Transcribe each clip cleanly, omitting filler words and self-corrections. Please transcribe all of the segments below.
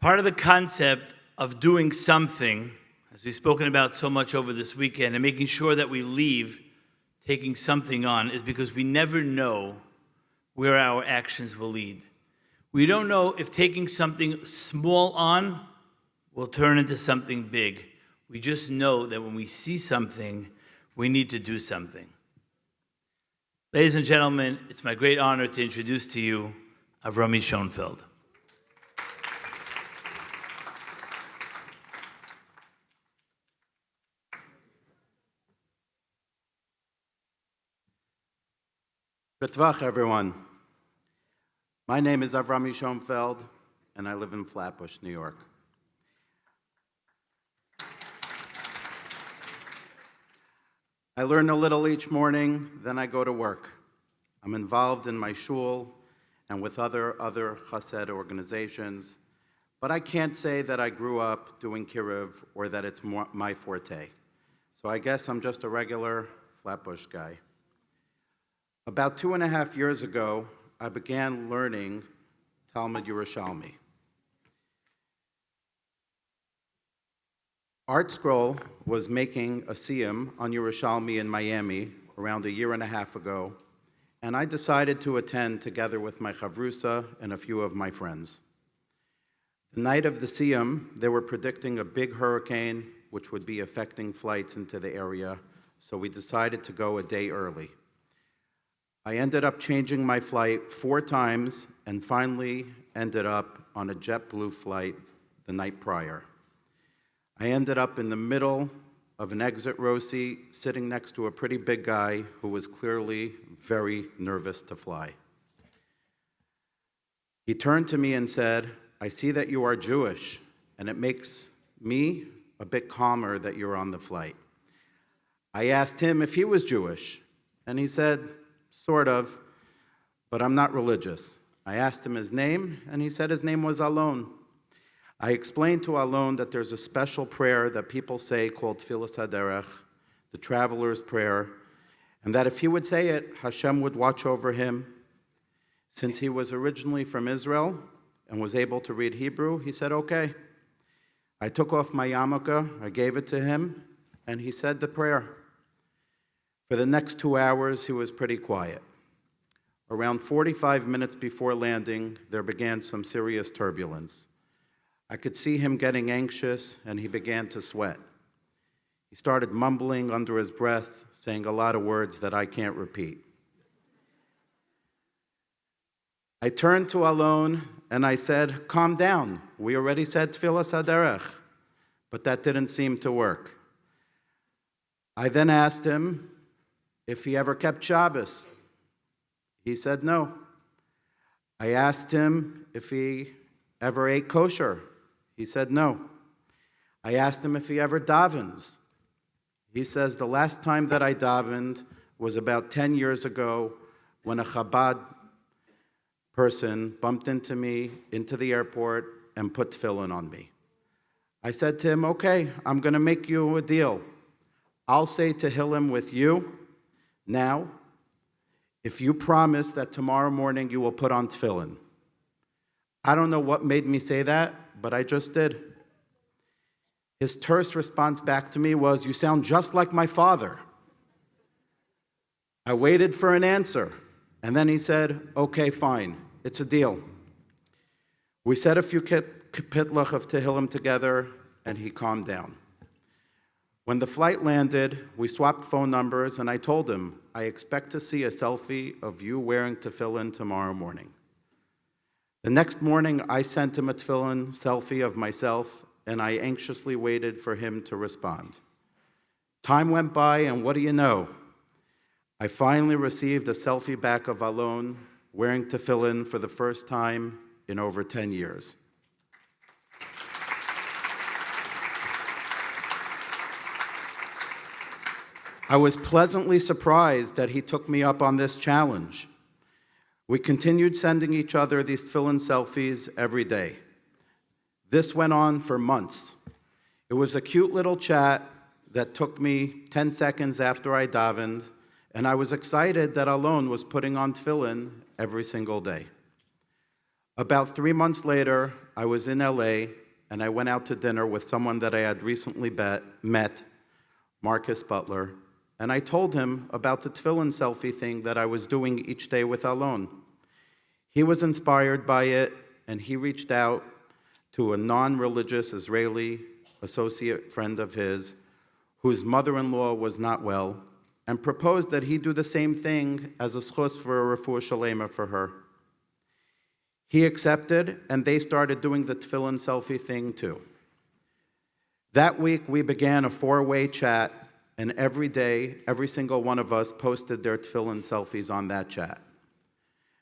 Part of the concept of doing something, as we've spoken about so much over this weekend, and making sure that we leave taking something on, is because we never know where our actions will lead. We don't know if taking something small on will turn into something big. We just know that when we see something, we need to do something. Ladies and gentlemen, it's my great honor to introduce to you Avromy Schoenfeld. Good Tvach, everyone. My name is Avromy Schoenfeld, and I live in Flatbush, New York. I learn a little each morning, then I go to work. I'm involved in my shul and with other chassid organizations, but I can't say that I grew up doing kiruv or that it's my forte. So I guess I'm just a regular Flatbush guy. About 2.5 years ago, I began learning Talmud Yerushalmi. Art Scroll was making a siyum on Yerushalmi in Miami around 1.5 years ago, and I decided to attend together with my chavrusa and a few of my friends. The night of the siyum, they were predicting a big hurricane which would be affecting flights into the area, so we decided to go a day early. I ended up changing my flight 4 times and finally ended up on a JetBlue flight the night prior. I ended up in the middle of an exit row seat, sitting next to a pretty big guy who was clearly very nervous to fly. He turned to me and said, "I see that you are Jewish, and it makes me a bit calmer that you're on the flight." I asked him if he was Jewish, and he said, "Sort of, but I'm not religious." I asked him his name, and he said his name was Alon. I explained to Alon that there's a special prayer that people say called Tefillin Haderech, the traveler's prayer, and that if he would say it, Hashem would watch over him. Since he was originally from Israel and was able to read Hebrew, he said, "Okay." I took off my yarmulke, I gave it to him, and he said the prayer. For the next 2 hours, he was pretty quiet. Around 45 minutes before landing, there began some serious turbulence. I could see him getting anxious, and he began to sweat. He started mumbling under his breath, saying a lot of words that I can't repeat. I turned to Alon, and I said, "Calm down. We already said Tefillas Haderech," but that didn't seem to work. I then asked him if he ever kept Shabbos. He said no. I asked him if he ever ate kosher. He said no. I asked him if he ever davens. He says the last time that I davened was about 10 years ago when a Chabad person bumped into me into the airport and put tefillin on me. I said to him, "Okay, I'm going to make you a deal. I'll say Tehillim with you now if you promise that tomorrow morning you will put on tefillin." I don't know what made me say that, but I just did. His terse response back to me was, "You sound just like my father." I waited for an answer, and then he said, "Okay, fine, it's a deal." We said a few pitlach of Tehillim together, and he calmed down. When the flight landed, we swapped phone numbers, and I told him, "I expect to see a selfie of you wearing tefillin tomorrow morning." The next morning, I sent him a tefillin selfie of myself, and I anxiously waited for him to respond. Time went by, and what do you know? I finally received a selfie back of Alon wearing tefillin for the first time in over 10 years. I was pleasantly surprised that he took me up on this challenge. We continued sending each other these tefillin selfies every day. This went on for months. It was a cute little chat that took me 10 seconds after I davened, and I was excited that Alon was putting on tefillin every single day. About 3 months later, I was in LA, and I went out to dinner with someone that I had recently met, Marcus Butler, and I told him about the Tefillin selfie thing that I was doing each day with Alon. He was inspired by it, and he reached out to a non-religious Israeli associate friend of his, whose mother-in-law was not well, and proposed that he do the same thing as a schus for a refuah shalema for her. He accepted, and they started doing the Tefillin selfie thing too. That week, we began a 4-way chat, and every day, every single one of us posted their Tefillin selfies on that chat.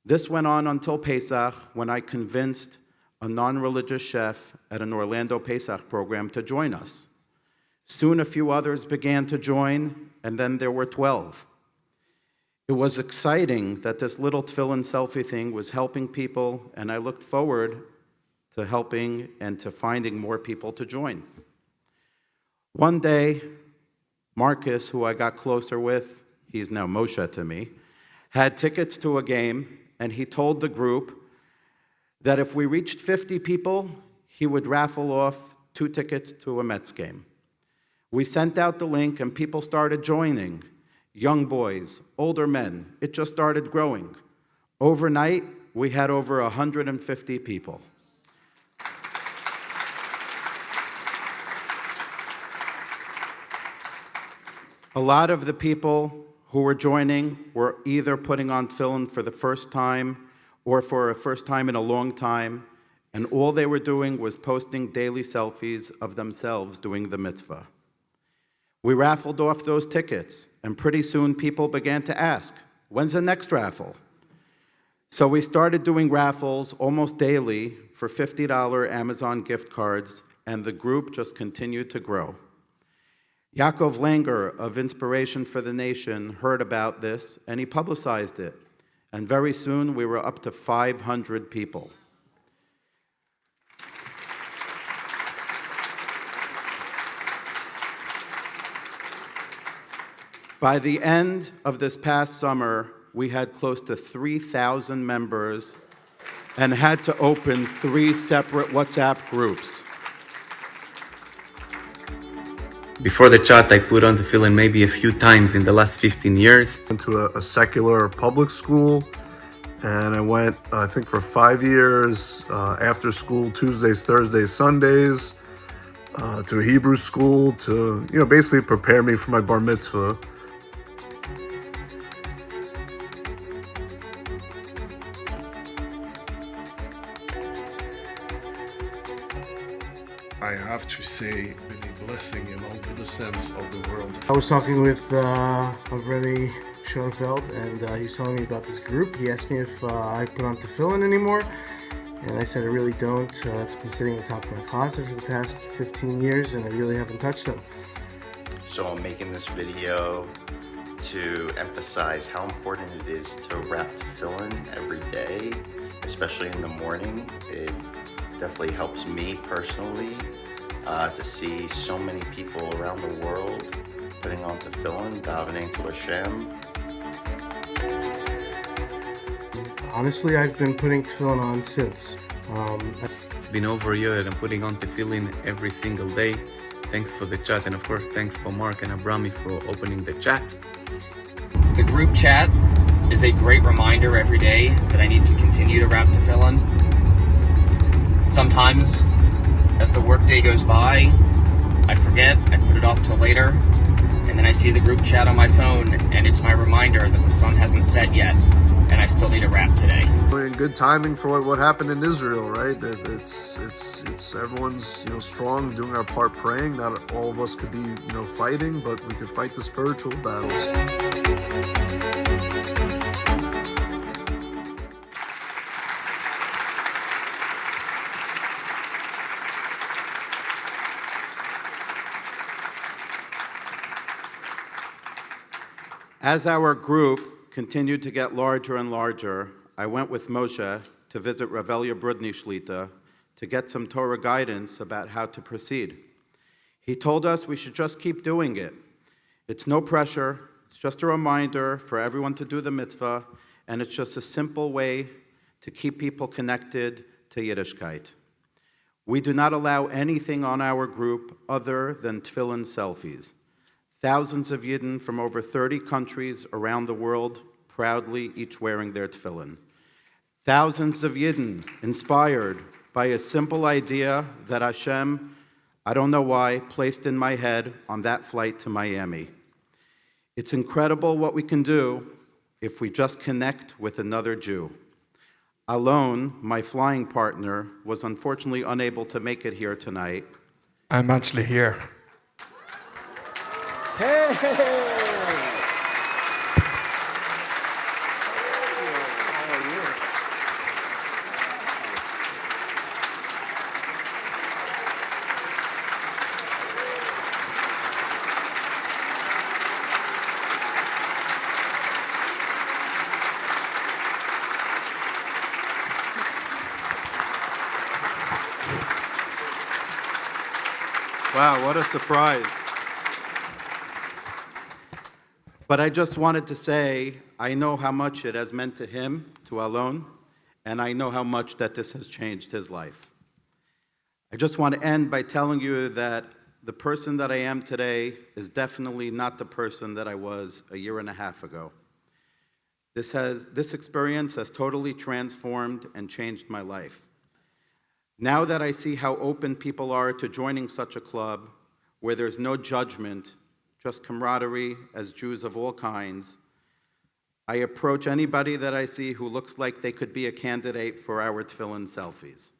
This went on until Pesach, when I convinced a non-religious chef at an Orlando Pesach program to join us. Soon a few others began to join, and then there were 12. It was exciting that this little Tefillin selfie thing was helping people, and I looked forward to helping and to finding more people to join. One day, Marcus, who I got closer with, he's now Moshe to me, had tickets to a game, and he told the group that if we reached 50 people, he would raffle off 2 tickets to a Mets game. We sent out the link, and people started joining. Young boys, older men, it just started growing. Overnight, we had over 150 people. A lot of the people who were joining were either putting on tefillin for the first time or for a first time in a long time, and all they were doing was posting daily selfies of themselves doing the mitzvah. We raffled off those tickets, and pretty soon people began to ask, when's the next raffle? So we started doing raffles almost daily for $50 Amazon gift cards, and the group just continued to grow. Yaakov Langer of Inspiration for the Nation heard about this, and he publicized it. And very soon, we were up to 500 people. By the end of this past summer, we had close to 3,000 members and had to open 3 separate WhatsApp groups. Before the chat, I put on Tefillin maybe a few times in the last 15 years. Into a secular public school, and I went, I think, for 5 years, after school, Tuesdays, Thursdays, Sundays, to a Hebrew school to, basically prepare me for my bar mitzvah. I have to say it's been a blessing in all the sense of the word. I was talking with Avromy Schoenfeld, and he was telling me about this group. He asked me if I put on Tefillin anymore, and I said I really don't. It's been sitting on top of my closet for the past 15 years, and I really haven't touched them. So I'm making this video to emphasize how important it is to wrap Tefillin every day, especially in the morning. It definitely helps me personally to see so many people around the world putting on Tefillin, davening to Hashem. Honestly, I've been putting Tefillin on since. It's been over a year and I'm putting on Tefillin every single day. Thanks for the chat, and of course thanks for Mark and Avromy for opening the chat. The group chat is a great reminder every day that I need to continue to wrap Tefillin. Sometimes, as the workday goes by, I forget, I put it off till later, and then I see the group chat on my phone, and it's my reminder that the sun hasn't set yet, and I still need a wrap today. Good timing for what happened in Israel, right? It's everyone's strong, doing our part, praying. Not all of us could be fighting, but we could fight the spiritual battles. As our group continued to get larger and larger, I went with Moshe to visit Rav Elia Brudny Shlita to get some Torah guidance about how to proceed. He told us we should just keep doing it. It's no pressure, it's just a reminder for everyone to do the mitzvah, and it's just a simple way to keep people connected to Yiddishkeit. We do not allow anything on our group other than Tefillin selfies. Thousands of Yidden from over 30 countries around the world, proudly each wearing their Tefillin. Thousands of Yidden inspired by a simple idea that Hashem, I don't know why, placed in my head on that flight to Miami. It's incredible what we can do if we just connect with another Jew. Alon, my flying partner, was unfortunately unable to make it here tonight. I'm actually here. Hey! Wow, what a surprise. But I just wanted to say, I know how much it has meant to him, to Alon, and I know how much that this has changed his life. I just want to end by telling you that the person that I am today is definitely not the person that I was a year and a half ago. This experience has totally transformed and changed my life. Now that I see how open people are to joining such a club where there's no judgment, just camaraderie as Jews of all kinds, I approach anybody that I see who looks like they could be a candidate for our Tefillin selfies.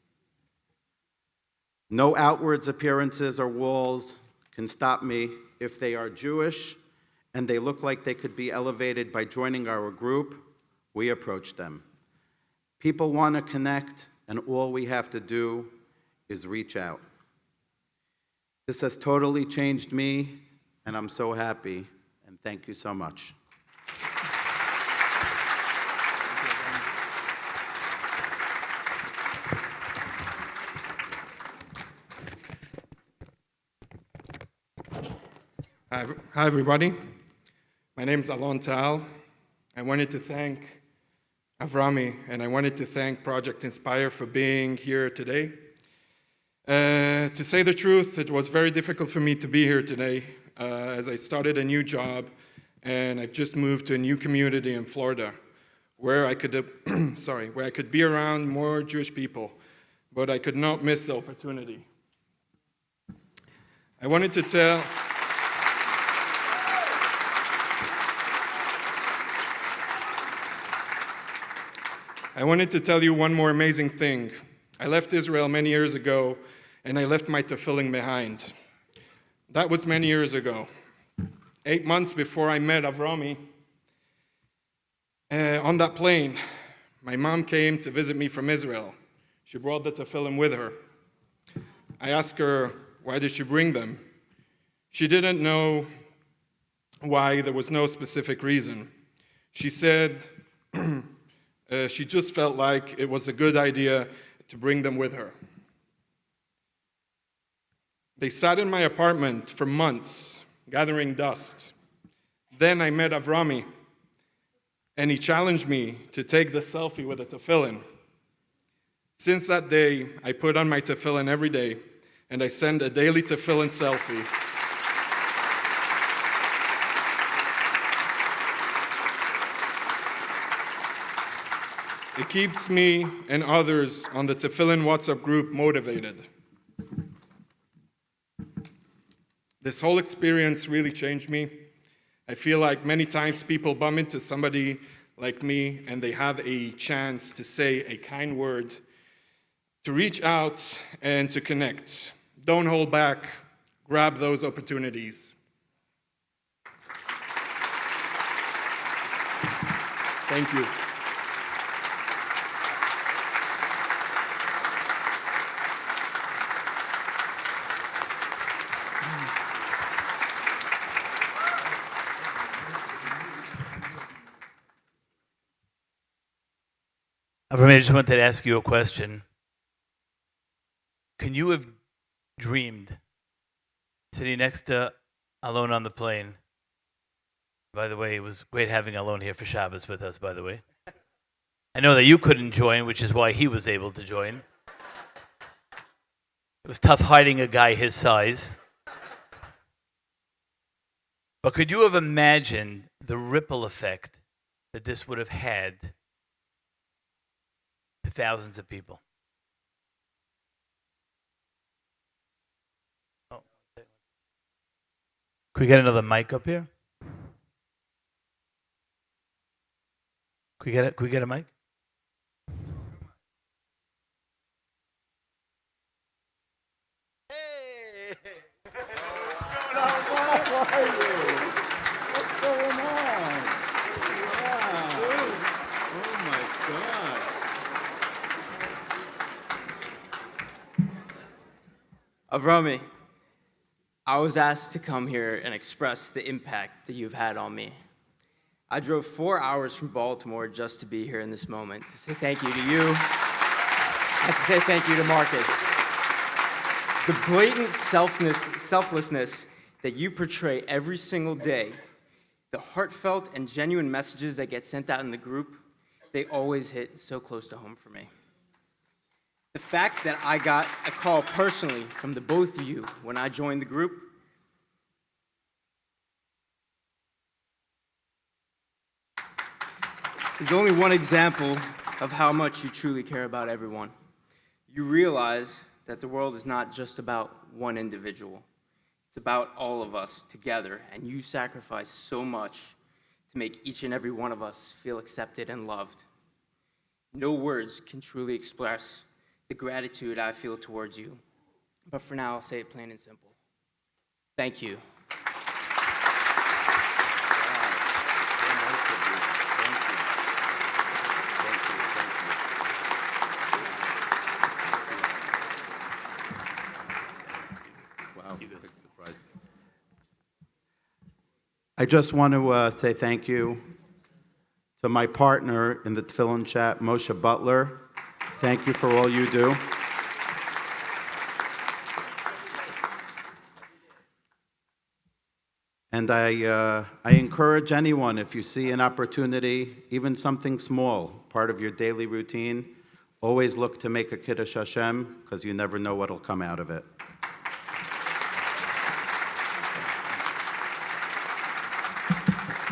No outward appearances or walls can stop me if they are Jewish and they look like they could be elevated by joining our group. We approach them. People want to connect, and all we have to do is reach out. This has totally changed me, and I'm so happy, and thank you so much. Hi, everybody. My name is Alon Tal. I wanted to thank Avromy, and I wanted to thank Project Inspire for being here today. To say the truth, it was very difficult for me to be here today as I started a new job, and I've just moved to a new community in Florida where I could, where I could be around more Jewish people, but I could not miss the opportunity. I wanted to tell you one more amazing thing. I left Israel many years ago, and I left my tefillin behind. That was many years ago. 8 months before I met Avromy, on that plane, my mom came to visit me from Israel. She brought the tefillin with her. I asked her, why did she bring them? She didn't know why. There was no specific reason. She said, she just felt like it was a good idea to bring them with her. They sat in my apartment for months, gathering dust. Then I met Avromy, and he challenged me to take the selfie with a tefillin. Since that day, I put on my tefillin every day, and I send a daily tefillin selfie. It keeps me and others on the Tefillin WhatsApp group motivated. This whole experience really changed me. I feel like many times people bump into somebody like me and they have a chance to say a kind word, to reach out and to connect. Don't hold back. Grab those opportunities. Thank you. Avromy, I just wanted to ask you a question. Can you have dreamed sitting next to Alon on the plane? By the way, it was great having Alon here for Shabbos with us, by the way. I know that you couldn't join, which is why he was able to join. was tough hiding a guy his size. But could you have imagined the ripple effect that this would have had to thousands of people? Oh. Can we get another mic up here? Can we get a mic? Avromy, I was asked to come here and express the impact that you've had on me. I drove 4 hours from Baltimore just to be here in this moment, to say thank you to you, and to say thank you to Marcus. The blatant selflessness that you portray every single day, the heartfelt and genuine messages that get sent out in the group, they always hit so close to home for me. The fact that I got a call personally from the both of you when I joined the group is only one example of how much you truly care about everyone. You realize that the world is not just about one individual. It's about all of us together, and you sacrifice so much to make each and every one of us feel accepted and loved. No words can truly express the gratitude I feel towards you. But for now, I'll say it plain and simple. Thank you. Wow, big surprise. I just want to say thank you to my partner in the Tefillin chat, Moshe Butler. Thank you for all you do. And I encourage anyone, if you see an opportunity, even something small, part of your daily routine, always look to make a Kiddush Hashem, because you never know what'll come out of it.